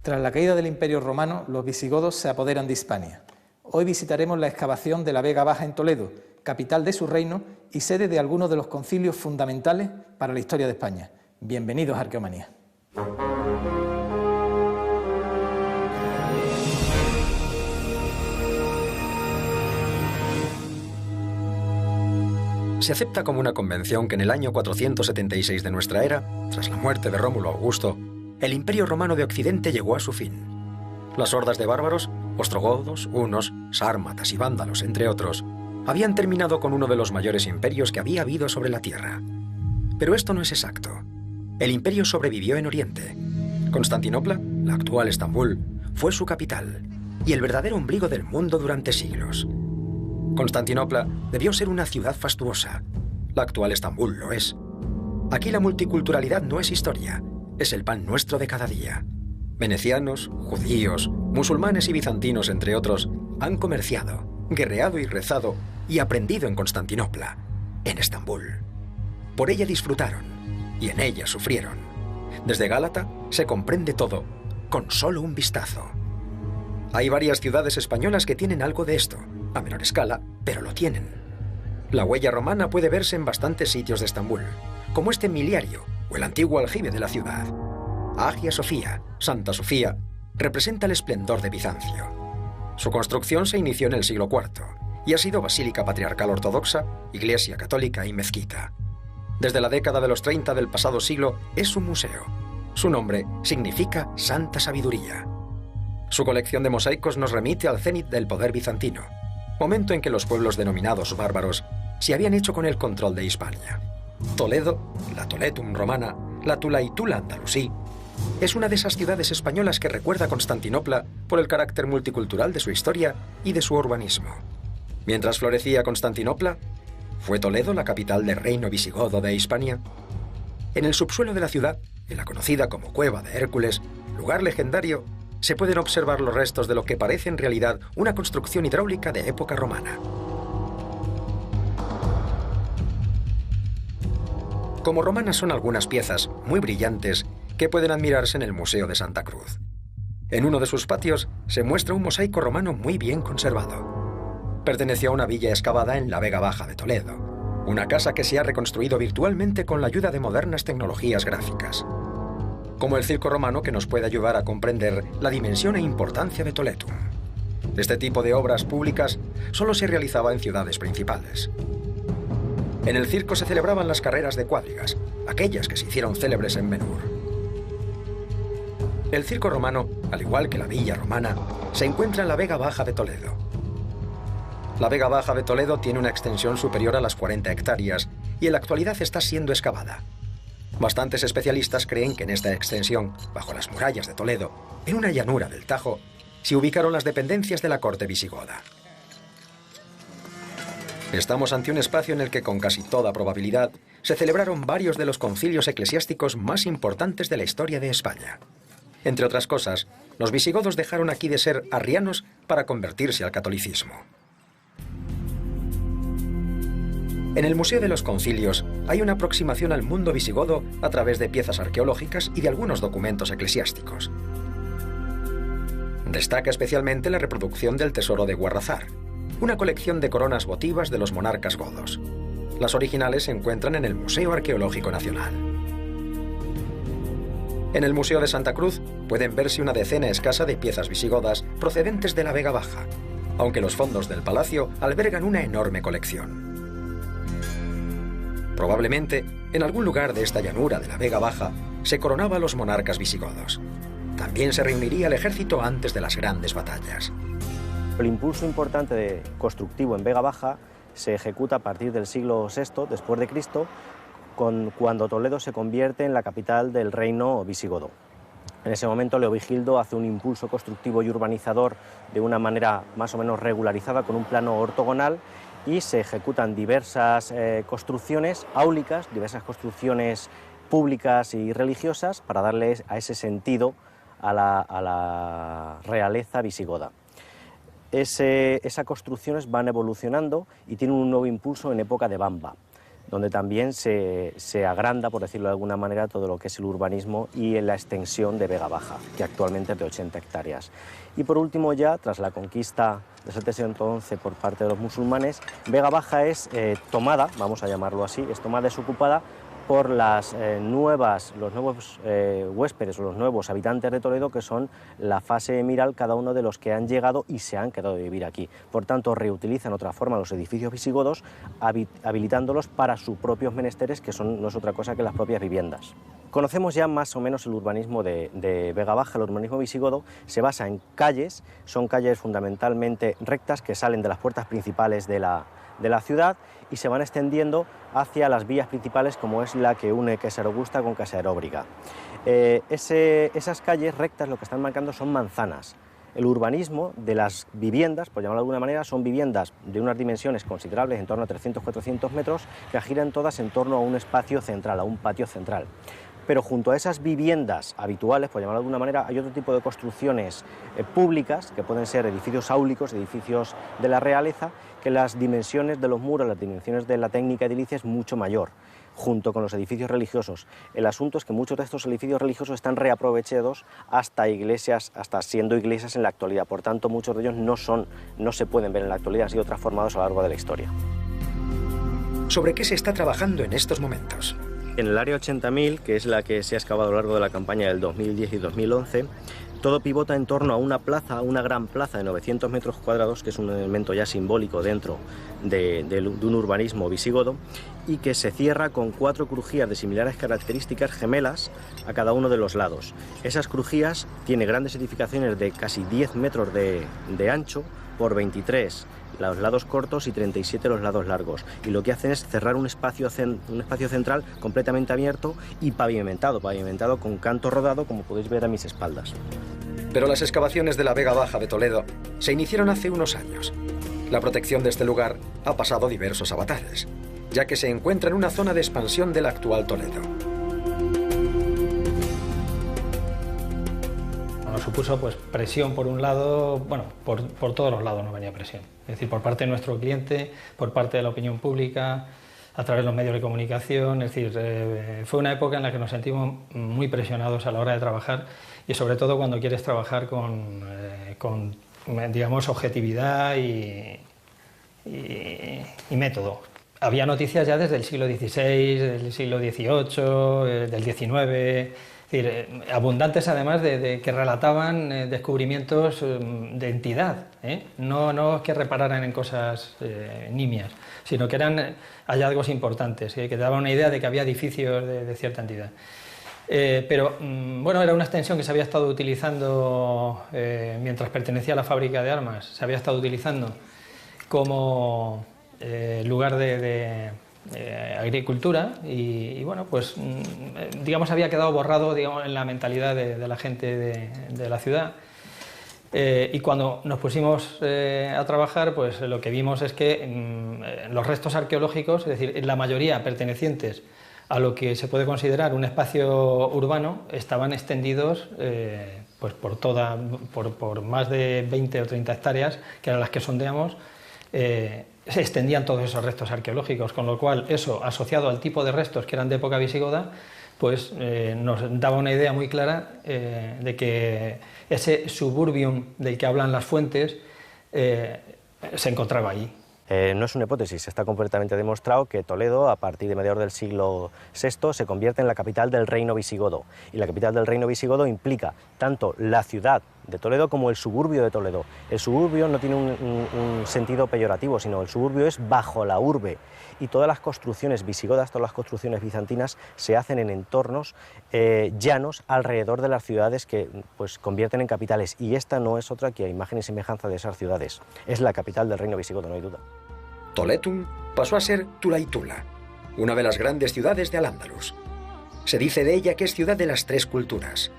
Tras la caída del Imperio Romano, los visigodos se apoderan de Hispania. Hoy visitaremos la excavación de la Vega Baja en Toledo, capital de su reino y sede de algunos de los concilios fundamentales para la historia de España. Bienvenidos a Arqueomanía. Se acepta como una convención que en el año 476 de nuestra era, tras la muerte de Rómulo Augusto, el Imperio Romano de Occidente llegó a su fin. Las hordas de bárbaros, ostrogodos, hunos, sármatas y vándalos, entre otros, habían terminado con uno de los mayores imperios que había habido sobre la tierra. Pero esto no es exacto. El imperio sobrevivió en Oriente. Constantinopla, la actual Estambul, fue su capital y el verdadero ombligo del mundo durante siglos. Constantinopla debió ser una ciudad fastuosa. La actual Estambul lo es. Aquí la multiculturalidad no es historia, es el pan nuestro de cada día. Venecianos, judíos, musulmanes y bizantinos, entre otros, han comerciado, guerreado y rezado y aprendido en Constantinopla, en Estambul. Por ella disfrutaron y en ella sufrieron. Desde Gálata se comprende todo con solo un vistazo. Hay varias ciudades españolas que tienen algo de esto, a menor escala, pero lo tienen. La huella romana puede verse en bastantes sitios de Estambul, como este miliario o el antiguo aljibe de la ciudad. Hagia Sofía, Santa Sofía, representa el esplendor de Bizancio. Su construcción se inició en el siglo IV y ha sido basílica patriarcal ortodoxa, iglesia católica y mezquita. Desde la década de los 30 del pasado siglo es un museo. Su nombre significa Santa Sabiduría. Su colección de mosaicos nos remite al cénit del poder bizantino, momento en que los pueblos denominados bárbaros se habían hecho con el control de Hispania. Toledo, la Toletum romana, la Tulaitula andalusí, es una de esas ciudades españolas que recuerda a Constantinopla por el carácter multicultural de su historia y de su urbanismo. Mientras florecía Constantinopla, ¿fue Toledo la capital del reino visigodo de Hispania? En el subsuelo de la ciudad, en la conocida como Cueva de Hércules, lugar legendario, se pueden observar los restos de lo que parece en realidad una construcción hidráulica de época romana. Como romanas son algunas piezas muy brillantes que pueden admirarse en el Museo de Santa Cruz. En uno de sus patios se muestra un mosaico romano muy bien conservado. Perteneció a una villa excavada en la Vega Baja de Toledo, una casa que se ha reconstruido virtualmente con la ayuda de modernas tecnologías gráficas, como el circo romano, que nos puede ayudar a comprender la dimensión e importancia de Toledo. Este tipo de obras públicas solo se realizaba en ciudades principales. En el circo se celebraban las carreras de cuadrigas, aquellas que se hicieron célebres en Ben-Hur. El circo romano, al igual que la villa romana, se encuentra en la Vega Baja de Toledo. La Vega Baja de Toledo tiene una extensión superior a las 40 hectáreas y en la actualidad está siendo excavada. Bastantes especialistas creen que en esta extensión, bajo las murallas de Toledo, en una llanura del Tajo, se ubicaron las dependencias de la corte visigoda. Estamos ante un espacio en el que con casi toda probabilidad se celebraron varios de los concilios eclesiásticos más importantes de la historia de España. Entre otras cosas, los visigodos dejaron aquí de ser arrianos para convertirse al catolicismo. En el Museo de los Concilios hay una aproximación al mundo visigodo a través de piezas arqueológicas y de algunos documentos eclesiásticos. Destaca especialmente la reproducción del tesoro de Guarrazar, una colección de coronas votivas de los monarcas godos. Las originales se encuentran en el Museo Arqueológico Nacional. En el Museo de Santa Cruz pueden verse una decena escasa de piezas visigodas procedentes de la Vega Baja, aunque los fondos del palacio albergan una enorme colección. Probablemente, en algún lugar de esta llanura de la Vega Baja, se coronaba a los monarcas visigodos. También se reuniría el ejército antes de las grandes batallas. El impulso importante constructivo en Vega Baja se ejecuta a partir del siglo VI después de Cristo, cuando Toledo se convierte en la capital del reino visigodo. En ese momento Leovigildo hace un impulso constructivo y urbanizador de una manera más o menos regularizada, con un plano ortogonal, y se ejecutan diversas construcciones áulicas, diversas construcciones públicas y religiosas para darle a ese sentido a la realeza visigoda. Esas construcciones van evolucionando y tienen un nuevo impulso en época de Vamba. donde también se agranda, por decirlo de alguna manera, todo lo que es el urbanismo y la extensión de Vega Baja, que actualmente es de 80 hectáreas. Y por último ya, tras la conquista del 711 por parte de los musulmanes, Vega Baja es tomada, vamos a llamarlo así, es tomada, es ocupada por los nuevos huéspedes o los nuevos habitantes de Toledo, que son la fase emiral, cada uno de los que han llegado y se han quedado a vivir aquí. Por tanto, reutilizan otra forma los edificios visigodos, habilitándolos para sus propios menesteres, que no es otra cosa que las propias viviendas. Conocemos ya más o menos el urbanismo de Vega Baja. El urbanismo visigodo se basa en calles, son calles fundamentalmente rectas que salen de las puertas principales de la ciudad y se van extendiendo hacia las vías principales, como es la que une Casa Augusta con Casa Heróbriga. Esas calles rectas lo que están marcando son manzanas. El urbanismo de las viviendas, por llamarlo de alguna manera, son viviendas de unas dimensiones considerables, en torno a 300-400 metros, que giran todas en torno a un espacio central, a un patio central. Pero junto a esas viviendas habituales, por llamarlo de alguna manera, hay otro tipo de construcciones públicas, que pueden ser edificios áulicos, edificios de la realeza, que las dimensiones de los muros, las dimensiones de la técnica edilicia es mucho mayor, junto con los edificios religiosos. El asunto es que muchos de estos edificios religiosos están reaprovechados hasta iglesias, hasta siendo iglesias en la actualidad. Por tanto, muchos de ellos no se pueden ver en la actualidad, han sido transformados a lo largo de la historia. ¿Sobre qué se está trabajando en estos momentos? En el área 80.000, que es la que se ha excavado a lo largo de la campaña del 2010 y 2011, todo pivota en torno a una plaza, una gran plaza de 900 metros cuadrados, que es un elemento ya simbólico dentro de un urbanismo visigodo, y que se cierra con 4 crujías de similares características gemelas a cada uno de los lados. Esas crujías tienen grandes edificaciones de casi 10 metros de ancho por 23 los lados cortos y 37 los lados largos, y lo que hacen es cerrar un espacio central completamente abierto y pavimentado con canto rodado, como podéis ver a mis espaldas. Pero las excavaciones de la Vega Baja de Toledo se iniciaron hace unos años. La protección de este lugar ha pasado diversos avatares, ya que se encuentra en una zona de expansión del actual Toledo. Nos supuso pues presión por un lado, bueno, por todos los lados nos venía presión. Es decir, por parte de nuestro cliente, por parte de la opinión pública, a través de los medios de comunicación. Es decir, fue una época en la que nos sentimos muy presionados a la hora de trabajar, y sobre todo cuando quieres trabajar con digamos, objetividad y método. Había noticias ya desde el siglo XVI, del siglo XVIII, del XIX... Es decir, abundantes además de que relataban descubrimientos de entidad, no que repararan en cosas nimias, sino que eran hallazgos importantes, que daban una idea de que había edificios de cierta entidad. Pero bueno, era una extensión que se había estado utilizando mientras pertenecía a la fábrica de armas, se había estado utilizando como lugar de agricultura y bueno, pues digamos había quedado borrado, digamos, en la mentalidad de la gente de la ciudad, y cuando nos pusimos a trabajar, pues lo que vimos es que los restos arqueológicos, es decir, la mayoría pertenecientes a lo que se puede considerar un espacio urbano, estaban extendidos pues por más de 20 o 30 hectáreas, que eran las que sondeamos. Se extendían todos esos restos arqueológicos, con lo cual eso, asociado al tipo de restos que eran de época visigoda, pues nos daba una idea muy clara de que ese suburbium del que hablan las fuentes se encontraba allí. No es una hipótesis, está completamente demostrado que Toledo, a partir de mediados del siglo VI, se convierte en la capital del reino visigodo. Y la capital del reino visigodo implica tanto la ciudad de Toledo como el suburbio de Toledo. El suburbio no tiene un sentido peyorativo, sino el suburbio es bajo la urbe. Y todas las construcciones visigodas, todas las construcciones bizantinas, se hacen en entornos llanos alrededor de las ciudades que pues convierten en capitales. Y esta no es otra que imagen y semejanza de esas ciudades. Es la capital del reino visigodo, no hay duda. Toletum pasó a ser Tulaitula, una de las grandes ciudades de Al-Ándalus. Se dice de ella que es ciudad de las 3 culturas.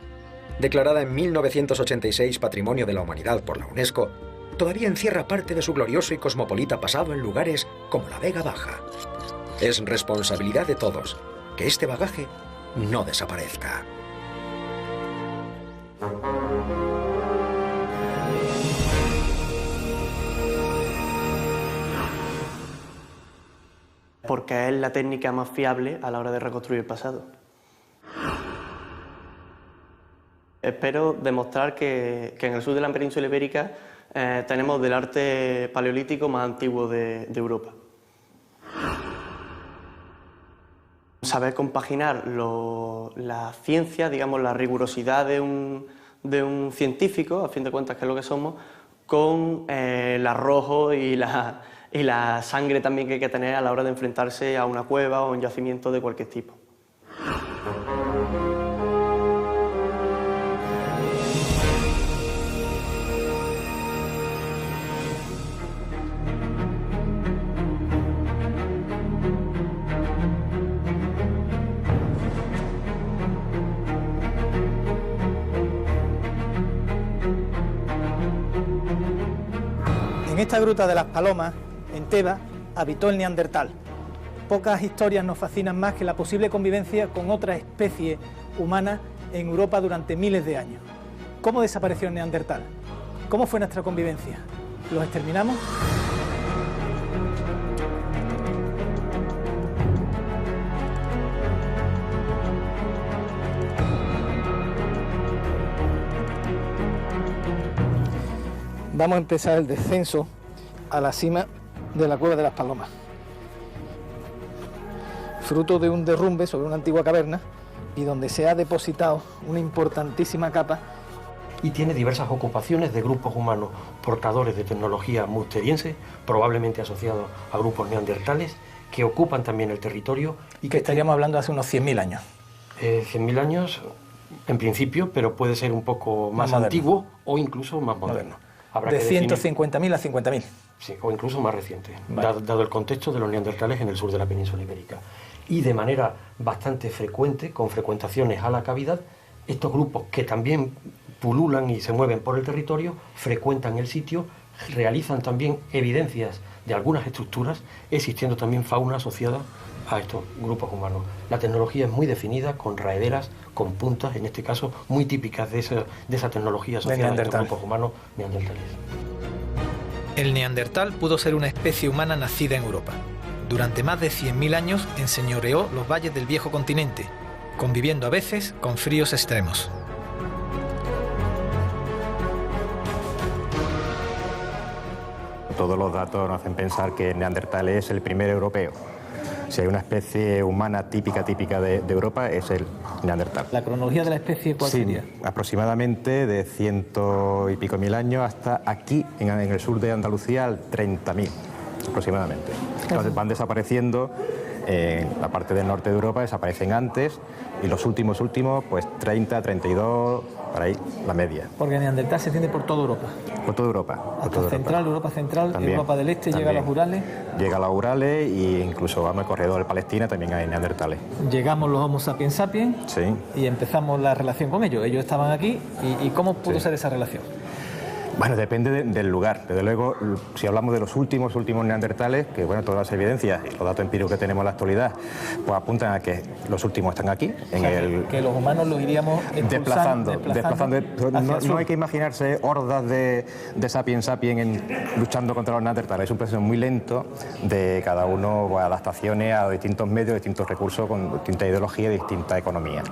Declarada en 1986 Patrimonio de la Humanidad por la UNESCO, todavía encierra parte de su glorioso y cosmopolita pasado en lugares como la Vega Baja. Es responsabilidad de todos que este bagaje no desaparezca. porque es la técnica más fiable a la hora de reconstruir el pasado. Espero demostrar que en el sur de la península ibérica tenemos del arte paleolítico más antiguo de Europa. Saber compaginar la ciencia, digamos, la rigurosidad de un científico, a fin de cuentas que es lo que somos, con el arrojo y la sangre también que hay que tener a la hora de enfrentarse a una cueva o un yacimiento de cualquier tipo. En esta gruta de las Palomas, en Tebas, habitó el neandertal. Pocas historias nos fascinan más que la posible convivencia con otra especie humana en Europa durante miles de años. ¿Cómo desapareció el neandertal? ¿Cómo fue nuestra convivencia? ¿Los exterminamos? Vamos a empezar el descenso a la cima de la Cueva de las Palomas. Fruto de un derrumbe sobre una antigua caverna y donde se ha depositado una importantísima capa. Y tiene diversas ocupaciones de grupos humanos portadores de tecnología musteriense, probablemente asociados a grupos neandertales, que ocupan también el territorio. Y que estaríamos hablando de hace unos 100.000 años. 100.000 años en principio, pero puede ser un poco más antiguo o incluso más moderno. De 150.000 a 50.000. Sí, o incluso más reciente, vale. dado el contexto de los neandertales en el sur de la península ibérica. Y de manera bastante frecuente, con frecuentaciones a la cavidad, estos grupos que también pululan y se mueven por el territorio, frecuentan el sitio, realizan también evidencias de algunas estructuras, existiendo también fauna asociada a estos grupos humanos. La tecnología es muy definida, con raederas, con puntas, en este caso muy típicas de esa tecnología asociada a estos grupos humanos neandertales. El neandertal pudo ser una especie humana nacida en Europa. Durante más de 100.000 años enseñoreó los valles del viejo continente, conviviendo a veces con fríos extremos. Todos los datos nos hacen pensar que el neandertal es el primer europeo. Si hay una especie humana típica de Europa, es el neandertal. ¿La cronología de la especie cuál sería? Aproximadamente de 100 y pico mil años hasta aquí, en el sur de Andalucía, al 30.000 aproximadamente. Entonces van desapareciendo, en la parte del norte de Europa desaparecen antes, y los últimos, pues 30, 32, por ahí, la media. Porque el neandertal se extiende por toda Europa. Por toda Europa. Hasta central, Europa central, también, Europa del Este, también. llega a los Urales. Llega a los Urales e incluso vamos al corredor de Palestina, también hay neandertales. Llegamos los Homo sapiens sapiens, sí, y empezamos la relación con ellos. Ellos estaban aquí, ¿y cómo pudo ser esa relación? Bueno, depende del lugar. Desde luego, si hablamos de los últimos neandertales, que bueno, todas las evidencias y los datos empíricos que tenemos en la actualidad, pues apuntan a que los últimos están aquí. Que los humanos los iríamos desplazando. No hay que imaginarse hordas de sapiens luchando contra los neandertales. Es un proceso muy lento de cada uno, pues, adaptaciones a distintos medios, distintos recursos, con distinta ideología y distinta economía.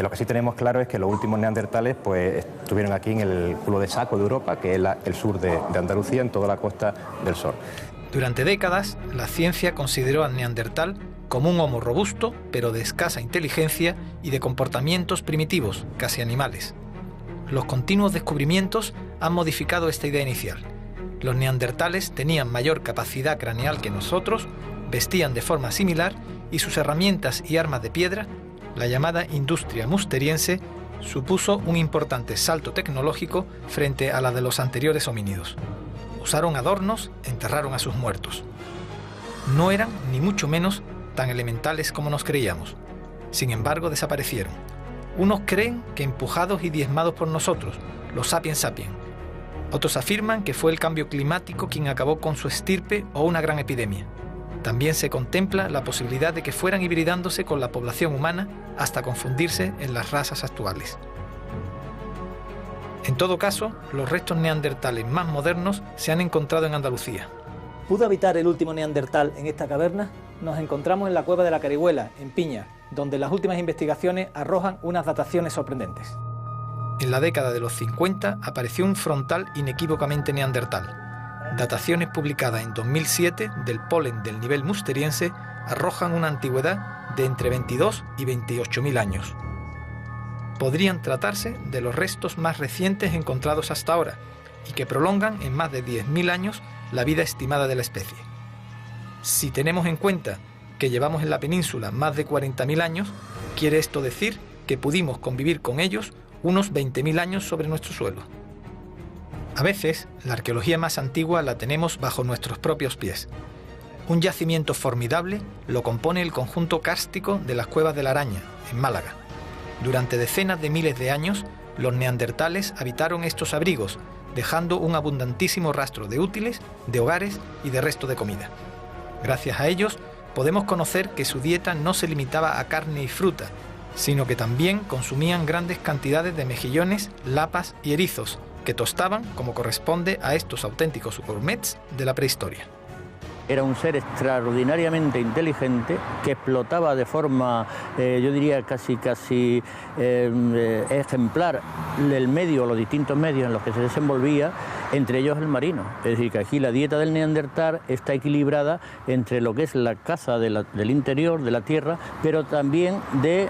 Lo que sí tenemos claro es que los últimos neandertales pues estuvieron aquí en el culo de saco de Europa, que es el sur de Andalucía, en toda la Costa del Sol. Durante décadas, la ciencia consideró al neandertal como un homo robusto, pero de escasa inteligencia y de comportamientos primitivos, casi animales. Los continuos descubrimientos han modificado esta idea inicial. Los neandertales tenían mayor capacidad craneal que nosotros, vestían de forma similar y sus herramientas y armas de piedra, la llamada industria musteriense, supuso un importante salto tecnológico frente a la de los anteriores homínidos. Usaron adornos, enterraron a sus muertos. No eran, ni mucho menos, tan elementales como nos creíamos. Sin embargo, desaparecieron. Unos creen que empujados y diezmados por nosotros, los sapiens sapiens. Otros afirman que fue el cambio climático quien acabó con su estirpe o una gran epidemia. También se contempla la posibilidad de que fueran hibridándose con la población humana hasta confundirse en las razas actuales. En todo caso, los restos neandertales más modernos se han encontrado en Andalucía. ¿Pudo habitar el último neandertal en esta caverna? nos encontramos en la cueva de la Carihuela, en Piña, donde las últimas investigaciones arrojan unas dataciones sorprendentes. En la década de los 50 apareció un frontal inequívocamente neandertal. Dataciones publicadas en 2007 del polen del nivel musteriense arrojan una antigüedad de entre 22 y 28.000 años. Podrían tratarse de los restos más recientes encontrados hasta ahora y que prolongan en más de 10.000 años la vida estimada de la especie. Si tenemos en cuenta que llevamos en la península más de 40.000 años, quiere esto decir que pudimos convivir con ellos unos 20.000 años sobre nuestro suelo. A veces, la arqueología más antigua la tenemos bajo nuestros propios pies. Un yacimiento formidable lo compone el conjunto kárstico de las Cuevas de la Araña, en Málaga. Durante decenas de miles de años, los neandertales habitaron estos abrigos, dejando un abundantísimo rastro de útiles, de hogares y de resto de comida. Gracias a ellos, podemos conocer que su dieta no se limitaba a carne y fruta, sino que también consumían grandes cantidades de mejillones, lapas y erizos, que tostaban como corresponde a estos auténticos gourmets de la prehistoria. Era un ser extraordinariamente inteligente que explotaba de forma, yo diría casi ejemplar el medio, los distintos medios en los que se desenvolvía, entre ellos el marino. Es decir, que aquí la dieta del neandertal está equilibrada entre lo que es la caza del interior, de la tierra, pero también de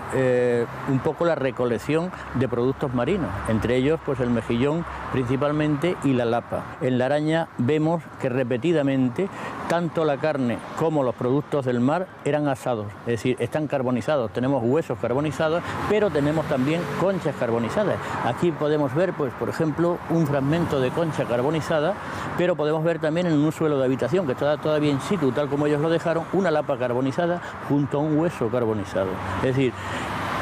un poco la recolección de productos marinos, entre ellos pues el mejillón principalmente y la lapa. En la araña vemos que repetidamente tanto la carne como los productos del mar eran asados, es decir, están carbonizados. Tenemos huesos carbonizados, pero tenemos también conchas carbonizadas. Aquí podemos ver, pues, por ejemplo, un fragmento de concha carbonizada, pero podemos ver también en un suelo de habitación que está todavía in situ, tal como ellos lo dejaron, una lapa carbonizada junto a un hueso carbonizado. Es decir,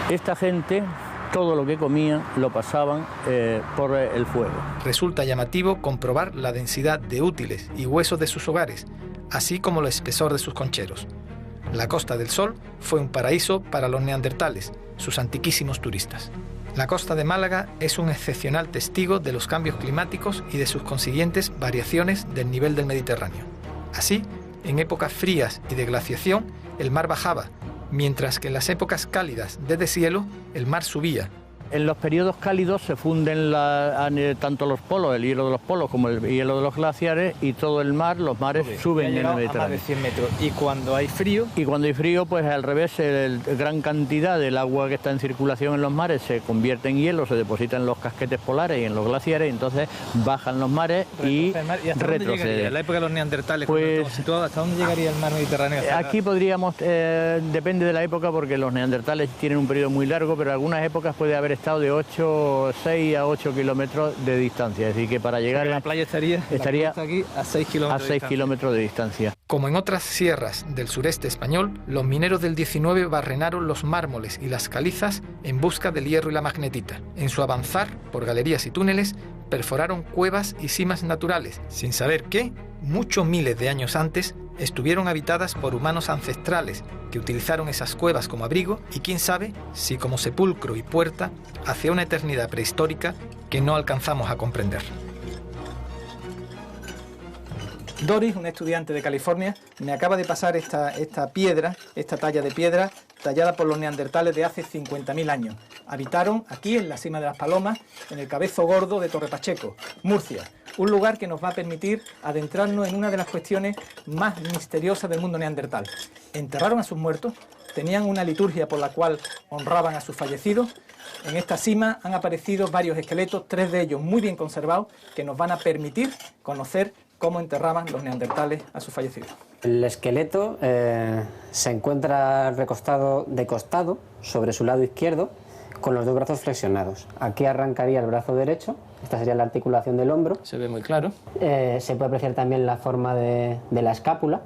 esta gente, todo lo que comían lo pasaban por el fuego. Resulta llamativo comprobar la densidad de útiles y huesos de sus hogares, así como el espesor de sus concheros. La Costa del Sol fue un paraíso para los neandertales, sus antiquísimos turistas. La costa de Málaga es un excepcional testigo de los cambios climáticos y de sus consiguientes variaciones del nivel del Mediterráneo. Así, en épocas frías y de glaciación, el mar bajaba, mientras que en las épocas cálidas de deshielo, el mar subía. En los periodos cálidos se funden tanto los polos, el hielo de los polos, como el hielo de los glaciares, y todo el mar, los mares suben en el Mediterráneo. A más de 100 metros. ¿Y cuando hay frío? Y cuando hay frío, pues al revés, gran cantidad del agua que está en circulación en los mares se convierte en hielo, se deposita en los casquetes polares y en los glaciares, y entonces bajan los mares y retroceden. En la época de los neandertales, pues, situado, ¿hasta dónde llegaría el mar Mediterráneo? Aquí podríamos, depende de la época, porque los neandertales tienen un periodo muy largo, pero en algunas épocas puede haber estado de 6 a 8 kilómetros de distancia, es decir, que para llegar... La playa estaría aquí a 6 kilómetros de distancia. Como en otras sierras del sureste español, los mineros del 19 barrenaron los mármoles y las calizas en busca del hierro y la magnetita. En su avanzar por galerías y túneles, perforaron cuevas y simas naturales, sin saber que, muchos miles de años antes, estuvieron habitadas por humanos ancestrales que utilizaron esas cuevas como abrigo y quién sabe si como sepulcro y puerta hacia una eternidad prehistórica que no alcanzamos a comprender. Doris, un estudiante de California, me acaba de pasar esta talla de piedra tallada por los neandertales de hace 50.000 años. Habitaron aquí en la Cima de las Palomas, en el Cabezo Gordo de Torre Pacheco, Murcia, un lugar que nos va a permitir adentrarnos en una de las cuestiones más misteriosas del mundo neandertal. Enterraron a sus muertos, tenían una liturgia por la cual honraban a sus fallecidos. En esta cima han aparecido varios esqueletos, 3 de ellos muy bien conservados, que nos van a permitir conocer cómo enterraban los neandertales a sus fallecidos. El esqueleto se encuentra recostado de costado sobre su lado izquierdo con los 2 brazos flexionados. Aquí arrancaría el brazo derecho, esta sería la articulación del hombro. Se ve muy claro. Se puede apreciar también la forma de la escápula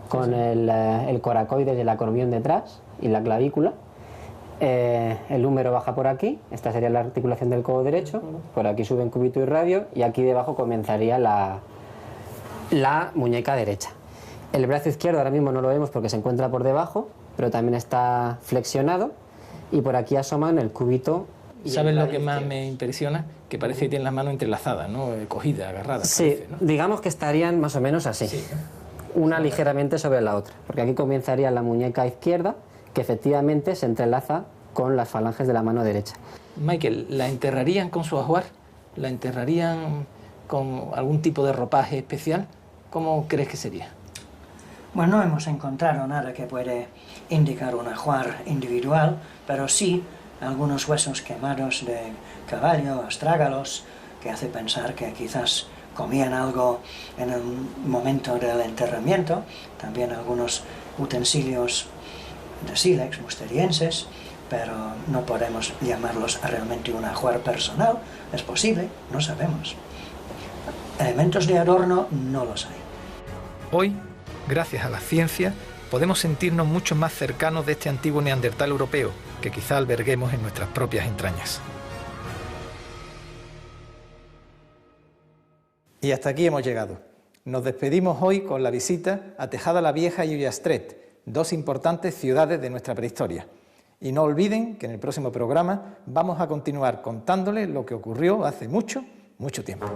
con el coracoides y el acromión detrás y la clavícula. El húmero baja por aquí, esta sería la articulación del codo derecho, por aquí suben cúbito y radio y aquí debajo comenzaría la muñeca derecha. El brazo izquierdo ahora mismo no lo vemos porque se encuentra por debajo, pero también está flexionado y por aquí asoman el cúbito. ¿Sabes lo que más me impresiona? Que parece que tienen las manos entrelazadas, ¿no? Cogidas, agarradas. Sí, parece, ¿no? Digamos que estarían más o menos así. Sí, ¿no? una ligeramente sobre la otra, porque aquí comenzaría la muñeca izquierda, que efectivamente se entrelaza con las falanges de la mano derecha. Michael, ¿la enterrarían con su ajuar? ¿La enterrarían con algún tipo de ropaje especial? ¿Cómo crees que sería? Bueno, no hemos encontrado nada que puede indicar un ajuar individual, pero sí algunos huesos quemados de caballo, astrágalos, que hace pensar que quizás comían algo en el momento del enterramiento, también algunos utensilios de sílex musterienses, pero no podemos llamarlos realmente un ajuar personal. Es posible, no sabemos. Elementos de adorno no los hay. Hoy, gracias a la ciencia, podemos sentirnos mucho más cercanos de este antiguo neandertal europeo, que quizá alberguemos en nuestras propias entrañas. Y hasta aquí hemos llegado. Nos despedimos hoy con la visita a Tejada la Vieja y Ullastret, dos importantes ciudades de nuestra prehistoria. Y no olviden que en el próximo programa vamos a continuar contándoles lo que ocurrió hace mucho, mucho tiempo.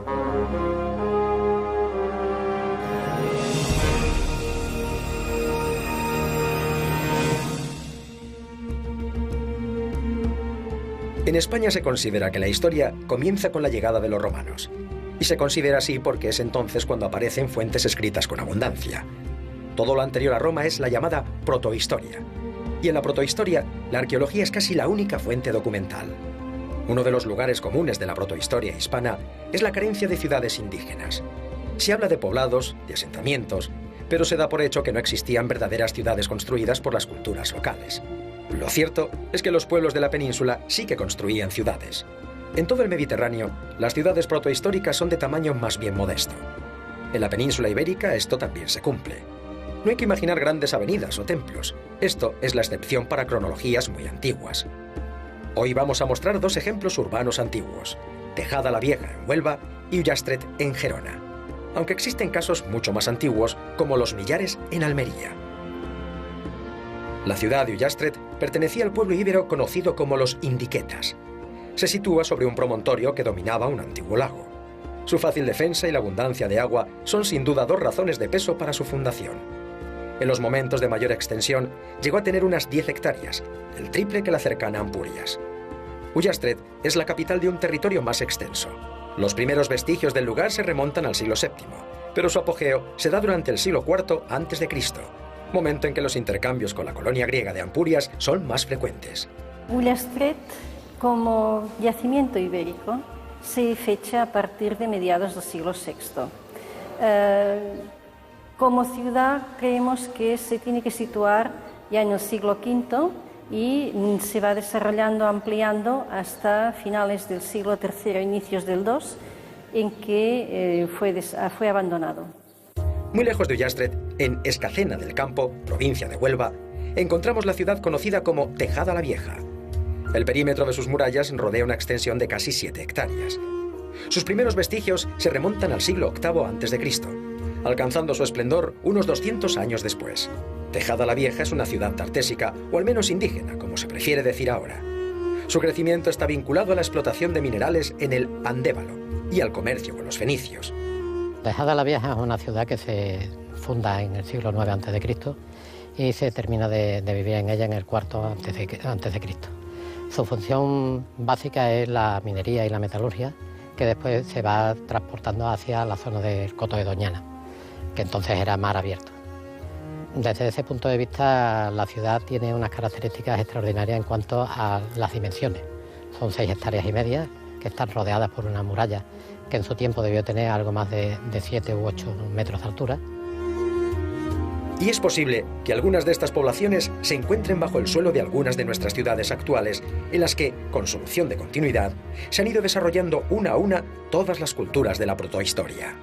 En España se considera que la historia comienza con la llegada de los romanos. Y se considera así porque es entonces cuando aparecen fuentes escritas con abundancia. Todo lo anterior a Roma es la llamada protohistoria. Y en la protohistoria, la arqueología es casi la única fuente documental. Uno de los lugares comunes de la protohistoria hispana es la carencia de ciudades indígenas. Se habla de poblados, de asentamientos, pero se da por hecho que no existían verdaderas ciudades construidas por las culturas locales. Lo cierto es que los pueblos de la península sí que construían ciudades. En todo el Mediterráneo, las ciudades protohistóricas son de tamaño más bien modesto. En la península ibérica esto también se cumple. No hay que imaginar grandes avenidas o templos. Esto es la excepción para cronologías muy antiguas. Hoy vamos a mostrar dos ejemplos urbanos antiguos: Tejada la Vieja en Huelva y Ullastret en Gerona. Aunque existen casos mucho más antiguos, como los Millares en Almería. La ciudad de Ullastret pertenecía al pueblo íbero conocido como los indiquetas. Se sitúa sobre un promontorio que dominaba un antiguo lago. Su fácil defensa y la abundancia de agua son sin duda dos razones de peso para su fundación. En los momentos de mayor extensión, llegó a tener unas 10 hectáreas, el triple que la cercana Ampurias. Ullastret es la capital de un territorio más extenso. Los primeros vestigios del lugar se remontan al siglo VII, pero su apogeo se da durante el siglo IV a.C., momento en que los intercambios con la colonia griega de Ampurias son más frecuentes. Ullastret, como yacimiento ibérico, se fecha a partir de mediados del siglo VI. Como ciudad creemos que se tiene que situar ya en el siglo V y se va desarrollando, ampliando hasta finales del siglo III, inicios del II, en que fue abandonado. Muy lejos de Ullastret, en Escacena del Campo, provincia de Huelva, encontramos la ciudad conocida como Tejada la Vieja. El perímetro de sus murallas rodea una extensión de casi 7 hectáreas. Sus primeros vestigios se remontan al siglo VIII a.C., alcanzando su esplendor unos 200 años después. Tejada la Vieja es una ciudad tartésica, o al menos indígena, como se prefiere decir ahora. Su crecimiento está vinculado a la explotación de minerales en el Andévalo y al comercio con los fenicios. Tejada la Vieja es una ciudad que se funda en el siglo IX a.C. y se termina de vivir en ella en el IV a.C. Su función básica es la minería y la metalurgia, que después se va transportando hacia la zona del Coto de Doñana, que entonces era mar abierto. Desde ese punto de vista, la ciudad tiene unas características extraordinarias en cuanto a las dimensiones. Son 6 hectáreas y media que están rodeadas por una muralla que en su tiempo debió tener algo más de 7 u 8 metros de altura. Y es posible que algunas de estas poblaciones se encuentren bajo el suelo de algunas de nuestras ciudades actuales, en las que, con solución de continuidad, se han ido desarrollando una a una todas las culturas de la protohistoria.